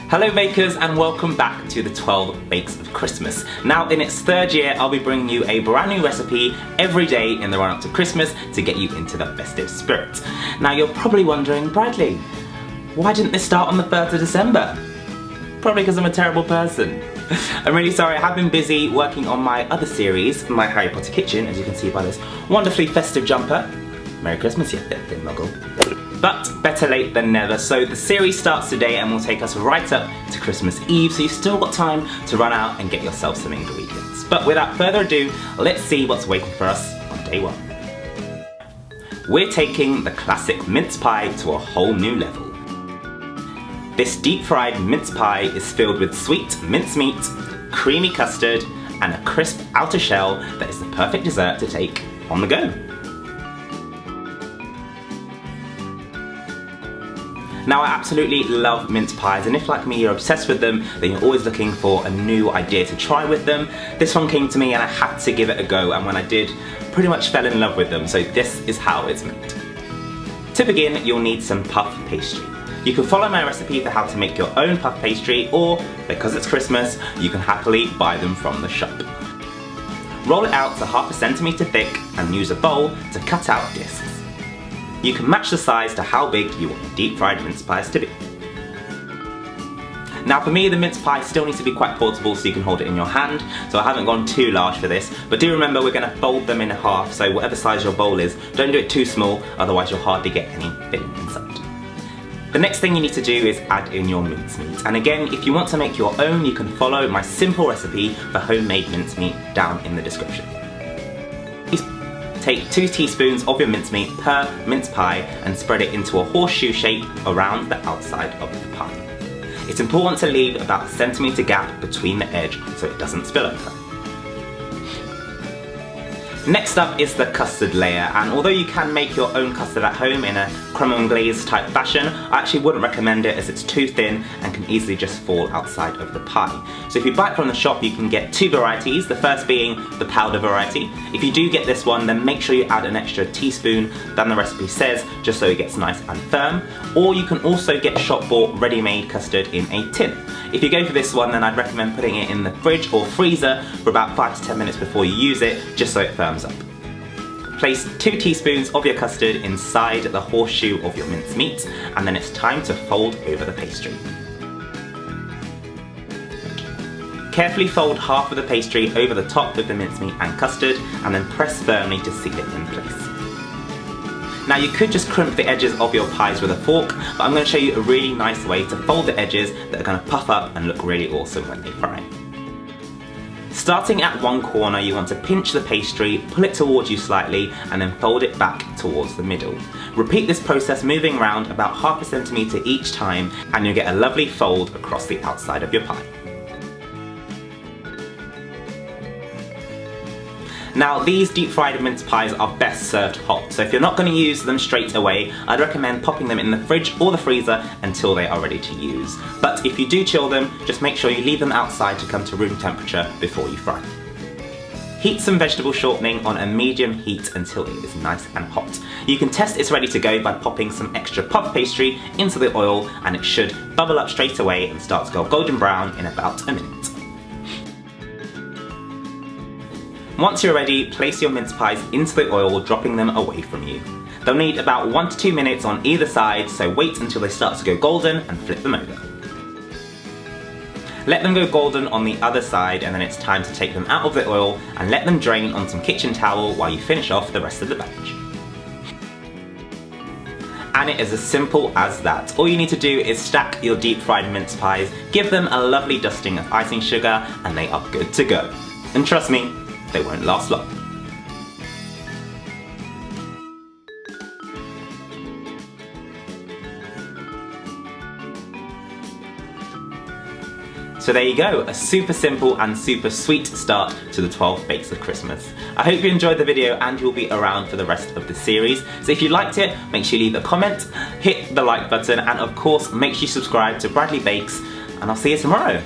Hello bakers and welcome back to the 12 Bakes of Christmas. Now in its third year I'll be bringing you a brand new recipe every day in the run up to Christmas to get you into the festive spirit. Now you're probably wondering, Bradley, why didn't this start on the 3rd of December? Probably because I'm a terrible person. I'm really sorry, I have been busy working on my other series, My Harry Potter Kitchen, as you can see by this wonderfully festive jumper. Merry Christmas, you filthy muggle. But better late than never, so the series starts today and will take us right up to Christmas Eve, so you've still got time to run out and get yourself some ingredients. But without further ado, let's see what's waiting for us on day one. We're taking the classic mince pie to a whole new level. This deep fried mince pie is filled with sweet mincemeat, creamy custard, and a crisp outer shell that is the perfect dessert to take on the go. Now I absolutely love mince pies, and if like me you're obsessed with them, then you're always looking for a new idea to try with them. This one came to me and I had to give it a go, and when I did, pretty much fell in love with them, so this is how it's made. To begin, you'll need some puff pastry. You can follow my recipe for how to make your own puff pastry, or, because it's Christmas, you can happily buy them from the shop. Roll it out to half a centimetre thick and use a bowl to cut out discs. You can match the size to how big you want your deep fried mince pies to be. Now for me, the mince pie still needs to be quite portable so you can hold it in your hand, so I haven't gone too large for this, but do remember we're going to fold them in half, so whatever size your bowl is, don't do it too small, otherwise you'll hardly get any filling inside. The next thing you need to do is add in your mincemeat, and again, if you want to make your own, you can follow my simple recipe for homemade mincemeat down in the description. Take 2 teaspoons of your mincemeat per mince pie and spread it into a horseshoe shape around the outside of the pie. It's important to leave about a centimetre gap between the edge so it doesn't spill over. Next up is the custard layer, and although you can make your own custard at home in a creme anglaise type fashion, I actually wouldn't recommend it as it's too thin and can easily just fall outside of the pie. So if you buy it from the shop, you can get 2 varieties, the first being the powder variety. If you do get this one, then make sure you add an extra teaspoon than the recipe says, just so it gets nice and firm. Or you can also get shop-bought ready-made custard in a tin. If you go for this one, then I'd recommend putting it in the fridge or freezer for about 5 to 10 minutes before you use it, just so it firms up. Place 2 teaspoons of your custard inside the horseshoe of your mincemeat, and then it's time to fold over the pastry. Carefully fold half of the pastry over the top of the mincemeat and custard, and then press firmly to seal it in place. Now you could just crimp the edges of your pies with a fork, but I'm going to show you a really nice way to fold the edges that are going to puff up and look really awesome when they fry. Starting at one corner, you want to pinch the pastry, pull it towards you slightly, and then fold it back towards the middle. Repeat this process moving around about half a centimetre each time, and you'll get a lovely fold across the outside of your pie. Now these deep fried mince pies are best served hot, so if you're not going to use them straight away, I'd recommend popping them in the fridge or the freezer until they are ready to use. But if you do chill them, just make sure you leave them outside to come to room temperature before you fry. Heat some vegetable shortening on a medium heat until it is nice and hot. You can test it's ready to go by popping some extra puff pastry into the oil, and it should bubble up straight away and start to go golden brown in about a minute. Once you're ready, place your mince pies into the oil, dropping them away from you. They'll need about 1 to 2 minutes on either side, so wait until they start to go golden and flip them over. Let them go golden on the other side, and then it's time to take them out of the oil and let them drain on some kitchen towel while you finish off the rest of the batch. And it is as simple as that. All you need to do is stack your deep fried mince pies, give them a lovely dusting of icing sugar, and they are good to go. And trust me, they won't last long. So there you go, a super simple and super sweet start to the 12 Bakes of Christmas. I hope you enjoyed the video and you'll be around for the rest of the series. So if you liked it, make sure you leave a comment, hit the like button, and of course make sure you subscribe to Bradley Bakes, and I'll see you tomorrow.